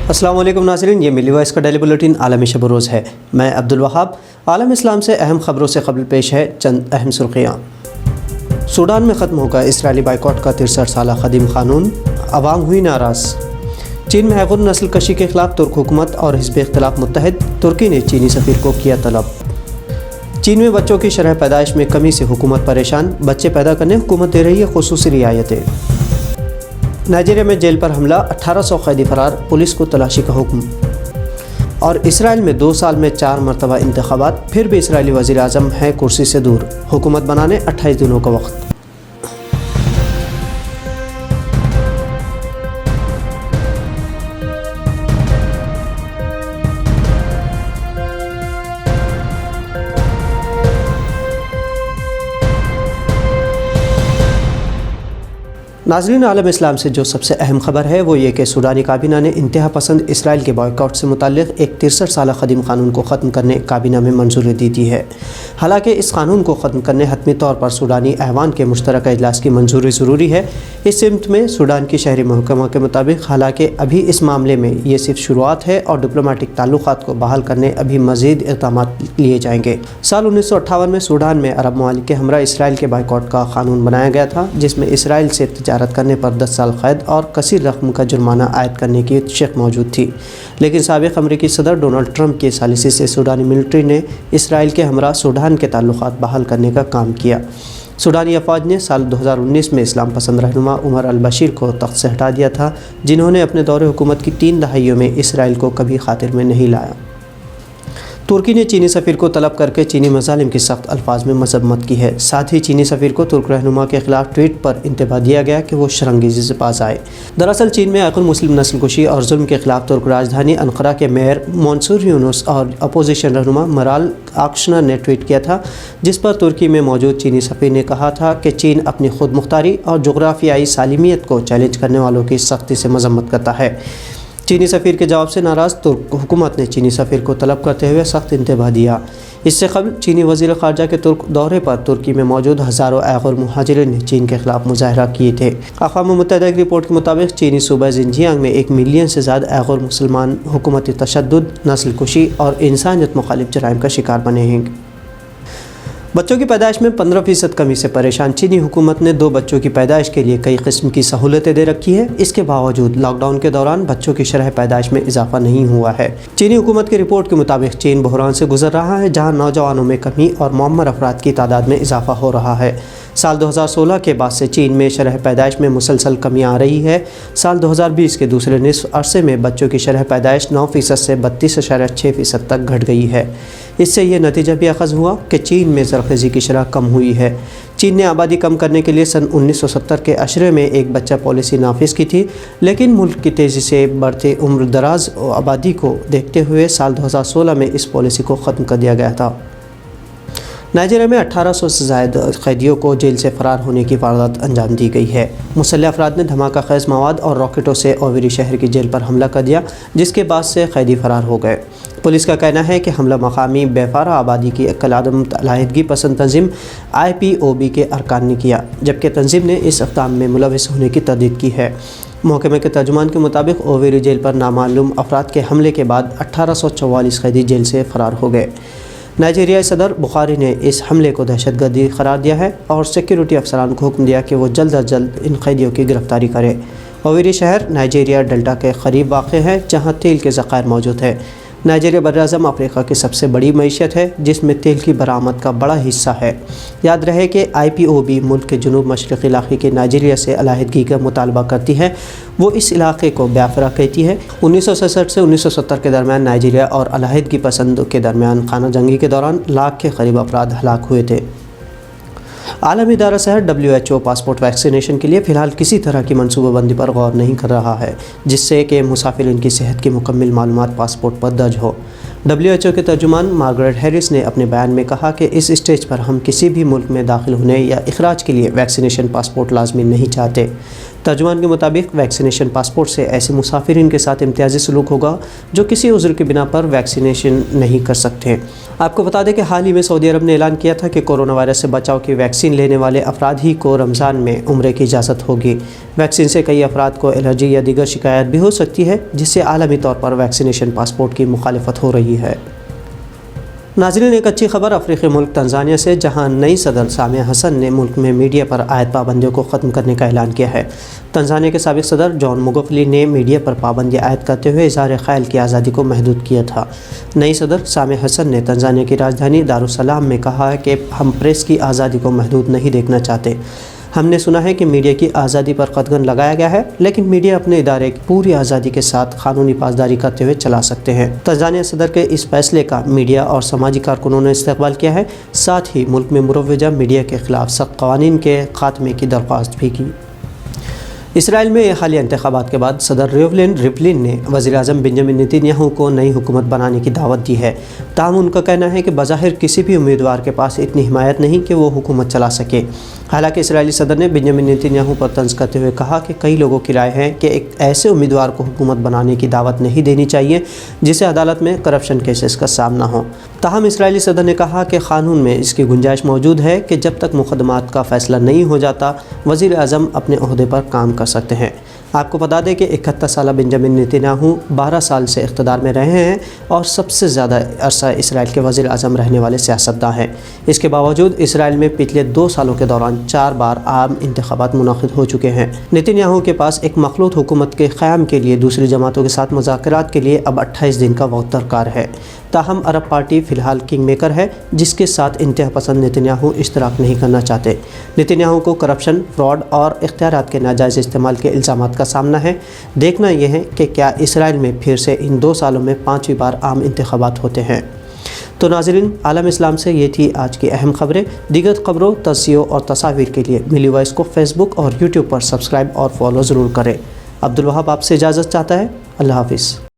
السلام علیکم ناظرین، یہ ملی وائس کا ڈیلی بلیٹن عالمی شب و روز ہے۔ میں عبدالوہاب۔ عالم اسلام سے اہم خبروں سے قبل پیش ہے چند اہم سرخیاں۔ سوڈان میں ختم ہوگا اسرائیلی بائیکاٹ کا 63 سالہ قدیم قانون، عوام ہوئی ناراض۔ چین میں حیوان نسل کشی کے خلاف ترک حکومت اور حزب اختلاف متحد، ترکی نے چینی سفیر کو کیا طلب۔ چین میں بچوں کی شرح پیدائش میں کمی سے حکومت پریشان، بچے پیدا کرنے حکومت دے رہی ہے خصوصی رعایتیں۔ نائجیریا میں جیل پر حملہ، 1800 قیدی فرار، پولیس کو تلاشی کا حکم۔ اور اسرائیل میں 2 سال میں 4 مرتبہ انتخابات، پھر بھی اسرائیلی وزیر اعظم ہیں کرسی سے دور، حکومت بنانے 28 دنوں کا وقت۔ ناظرین، عالم اسلام سے جو سب سے اہم خبر ہے وہ یہ کہ سوڈانی کابینہ نے انتہا پسند اسرائیل کے بائیکاٹ سے متعلق ایک 63 سالہ قدیم قانون کو ختم کرنے کابینہ میں منظوری دی دی ہے۔ حالانکہ اس قانون کو ختم کرنے حتمی طور پر سوڈانی ایوان کے مشترکہ اجلاس کی منظوری ضروری ہے۔ اس سمت میں سوڈان کی شہری محکمہ کے مطابق حالانکہ ابھی اس معاملے میں یہ صرف شروعات ہے اور ڈپلومیٹک تعلقات کو بحال کرنے ابھی مزید اقدامات لیے جائیں گے۔ سال 1958 میں سوڈان میں عرب ممالک کے ہمراہ اسرائیل کے بائیکاٹ کا قانون بنایا گیا تھا، جس میں اسرائیل سے تجارت کرنے پر 10 سال قید اور کثیر رقم کا جرمانہ عائد کرنے کی شق موجود تھی، لیکن سابق امریکی صدر ڈونلڈ ٹرمپ کی ثالثی سے سوڈانی ملٹری نے اسرائیل کے ہمراہ سوڈان کے تعلقات بحال کرنے کا کام کیا۔ سوڈانی افواج نے سال 2019 میں اسلام پسند رہنما عمر البشیر کو تخت سے ہٹا دیا تھا، جنہوں نے اپنے دور حکومت کی 3 دہائیوں میں اسرائیل کو کبھی خاطر میں نہیں لایا۔ ترکی نے چینی سفیر کو طلب کر کے چینی مظالم کی سخت الفاظ میں مذمت کی ہے۔ ساتھ ہی چینی سفیر کو ترک رہنما کے خلاف ٹویٹ پر انتباہ دیا گیا کہ وہ شرنگیزی سے باز آئے۔ دراصل چین میں غیر مسلم نسل کشی اور ظلم کے خلاف ترک راجدھانی انقرہ کے میئر منصور یونس اور اپوزیشن رہنما مرال آکشنا نے ٹویٹ کیا تھا، جس پر ترکی میں موجود چینی سفیر نے کہا تھا کہ چین اپنی خود مختاری اور جغرافیائی سالمیت کو چیلنج کرنے والوں کی سختی سے مذمت کرتا ہے۔ چینی سفیر کے جواب سے ناراض ترک حکومت نے چینی سفیر کو طلب کرتے ہوئے سخت انتباہ دیا۔ اس سے قبل چینی وزیر خارجہ کے ترک دورے پر ترکی میں موجود ہزاروں ایغور مہاجرین نے چین کے خلاف مظاہرہ کیے تھے۔ اقوام متحدہ کی رپورٹ کے مطابق چینی صوبہ زنجیانگ میں 1 ملین سے زیادہ ایغور مسلمان حکومتی تشدد، نسل کشی اور انسانیت مخالف جرائم کا شکار بنے ہیں۔ بچوں کی پیدائش میں 15% کمی سے پریشان چینی حکومت نے 2 بچوں کی پیدائش کے لیے کئی قسم کی سہولتیں دے رکھی ہے۔ اس کے باوجود لاک ڈاؤن کے دوران بچوں کی شرح پیدائش میں اضافہ نہیں ہوا ہے۔ چینی حکومت کی رپورٹ کے مطابق چین بحران سے گزر رہا ہے، جہاں نوجوانوں میں کمی اور معمر افراد کی تعداد میں اضافہ ہو رہا ہے۔ سال 2016 کے بعد سے چین میں شرح پیدائش میں مسلسل کمی آ رہی ہے۔ سال 2020 کے دوسرے نصف عرصے میں بچوں کی شرح پیدائش 9% سے 32.6% تک گھٹ گئی ہے۔ اس سے یہ نتیجہ بھی اخذ ہوا کہ چین میں زرخیزی کی شرح کم ہوئی ہے۔ چین نے آبادی کم کرنے کے لیے سن 1970 کے عشرے میں 1 بچہ پالیسی نافذ کی تھی، لیکن ملک کی تیزی سے بڑھتے عمر دراز آبادی کو دیکھتے ہوئے سال 2016 میں اس پالیسی کو ختم کر دیا گیا تھا۔ نائجیریا میں 1800 سے زائد قیدیوں کو جیل سے فرار ہونے کی واردات انجام دی گئی ہے۔ مسلح افراد نے دھماکہ خیز مواد اور راکٹوں سے اویری شہر کی جیل پر حملہ کر دیا، جس کے بعد سے قیدی فرار ہو گئے۔ پولیس کا کہنا ہے کہ حملہ مقامی بیفارہ آبادی کی کالعدم علیحدگی پسند تنظیم IPOB کے ارکان نے کیا، جبکہ تنظیم نے اس اقدام میں ملوث ہونے کی تردید کی ہے۔ محکمے کے ترجمان کے مطابق اویری جیل پر نامعلوم افراد کے حملے کے بعد 1844 قیدی جیل سے فرار ہو گئے۔ نائجیریائی صدر بخاری نے اس حملے کو دہشت گردی قرار دیا ہے اور سیکیورٹی افسران کو حکم دیا کہ وہ جلد از جلد ان قیدیوں کی گرفتاری کرے۔ اویری شہر نائجیریا ڈیلٹا کے قریب واقع ہے، جہاں تیل کے ذخائر موجود ہیں۔ نائجیریا براعظم افریقہ کی سب سے بڑی معیشت ہے، جس میں تیل کی برآمد کا بڑا حصہ ہے۔ یاد رہے کہ IPOB ملک کے جنوب مشرقی علاقے کے نائجیریا سے علیحدگی کا مطالبہ کرتی ہے۔ وہ اس علاقے کو بیافرا کہتی ہے۔ 1967 سے 1970 کے درمیان نائجیریا اور علیحدگی پسندوں کے درمیان خانہ جنگی کے دوران 1 لاکھ کے قریب افراد ہلاک ہوئے تھے۔ عالمی ادارہ صحت WHO پاسپورٹ ویکسینیشن کے لیے فی الحال کسی طرح کی منصوبہ بندی پر غور نہیں کر رہا ہے، جس سے کہ مسافرین کی صحت کی مکمل معلومات پاسپورٹ پر درج ہو۔ WHO کے ترجمان مارگریٹ ہیرس نے اپنے بیان میں کہا کہ اس اسٹیج پر ہم کسی بھی ملک میں داخل ہونے یا اخراج کے لیے ویکسینیشن پاسپورٹ لازمی نہیں چاہتے۔ ترجمان کے مطابق ویکسینیشن پاسپورٹ سے ایسے مسافرین کے ساتھ امتیازی سلوک ہوگا جو کسی عذر کی بنا پر ویکسینیشن نہیں کر سکتے۔ آپ کو بتا دیں کہ حال ہی میں سعودی عرب نے اعلان کیا تھا کہ کورونا وائرس سے بچاؤ کی ویکسین لینے والے افراد ہی کو رمضان میں عمرے کی اجازت ہوگی۔ ویکسین سے کئی افراد کو الرجی یا دیگر شکایات بھی ہو سکتی ہے، جس سے عالمی طور پر ویکسینیشن پاسپورٹ کی مخالفت ہو رہی ہے۔ ناظرین، ایک اچھی خبر افریقی ملک تنزانیہ سے، جہاں نئی صدر سامیہ حسن نے ملک میں میڈیا پر عائد پابندیوں کو ختم کرنے کا اعلان کیا ہے۔ تنزانیہ کے سابق صدر جان مگوفلی نے میڈیا پر پابندی عائد کرتے ہوئے اظہار خیال کی آزادی کو محدود کیا تھا۔ نئی صدر سامیہ حسن نے تنزانیہ کی راجدھانی دارالسلام میں کہا کہ ہم پریس کی آزادی کو محدود نہیں دیکھنا چاہتے۔ ہم نے سنا ہے کہ میڈیا کی آزادی پر قدغن لگایا گیا ہے، لیکن میڈیا اپنے ادارے کی پوری آزادی کے ساتھ قانونی پاسداری کرتے ہوئے چلا سکتے ہیں۔ تنزانیہ صدر کے اس فیصلے کا میڈیا اور سماجی کارکنوں نے استقبال کیا ہے، ساتھ ہی ملک میں مروجہ میڈیا کے خلاف سخت قوانین کے خاتمے کی درخواست بھی کی۔ اسرائیل میں حالیہ انتخابات کے بعد صدر ریولین نے وزیر اعظم بنیامین نیتن یاہو کو نئی حکومت بنانے کی دعوت دی ہے، تاہم ان کا کہنا ہے کہ بظاہر کسی بھی امیدوار کے پاس اتنی حمایت نہیں کہ وہ حکومت چلا سکے۔ حالانکہ اسرائیلی صدر نے بنیامین نیتن یاہو پر طنز کرتے ہوئے کہا کہ کئی لوگوں کی رائے ہے کہ ایک ایسے امیدوار کو حکومت بنانے کی دعوت نہیں دینی چاہیے جسے عدالت میں کرپشن کیسز کا سامنا ہو۔ تاہم اسرائیلی صدر نے کہا کہ قانون میں اس کی گنجائش موجود ہے کہ جب تک مقدمات کا فیصلہ نہیں ہو جاتا، وزیر اعظم اپنے عہدے پر کام کر سکتے ہیں۔ آپ کو بتا دیں کہ 71 سالہ بنیامین نیتن یاہو 12 سال سے اقتدار میں رہے ہیں اور سب سے زیادہ عرصہ اسرائیل کے وزیر اعظم رہنے والے سیاستداں ہیں۔ اس کے باوجود اسرائیل میں پچھلے 2 سالوں کے دوران 4 بار عام انتخابات منعقد ہو چکے ہیں۔ نیتن یاہو کے پاس ایک مخلوط حکومت کے قیام کے لیے دوسری جماعتوں کے ساتھ مذاکرات کے لیے اب 28 دن کا وقت درکار ہے۔ تاہم عرب پارٹی فی الحال کنگ میکر ہے، جس کے ساتھ انتہا پسند نیتن یاہو اشتراک نہیں کرنا چاہتے۔ نیتن یاہو کو کرپشن، فراڈ اور اختیارات کے ناجائز استعمال کے الزامات کا سامنا ہے۔ دیکھنا یہ ہے کہ کیا اسرائیل میں پھر سے ان 2 سالوں میں 5ویں بار عام انتخابات ہوتے ہیں۔ تو ناظرین، عالم اسلام سے یہ تھی آج کی اہم خبریں۔ دیگر خبروں، تجزیوں اور تصاویر کے لیے ملی وائس کو فیس بک اور یوٹیوب پر سبسکرائب اور فالو ضرور کریں۔ عبدالوہاب آپ سے اجازت چاہتا ہے۔ اللہ حافظ۔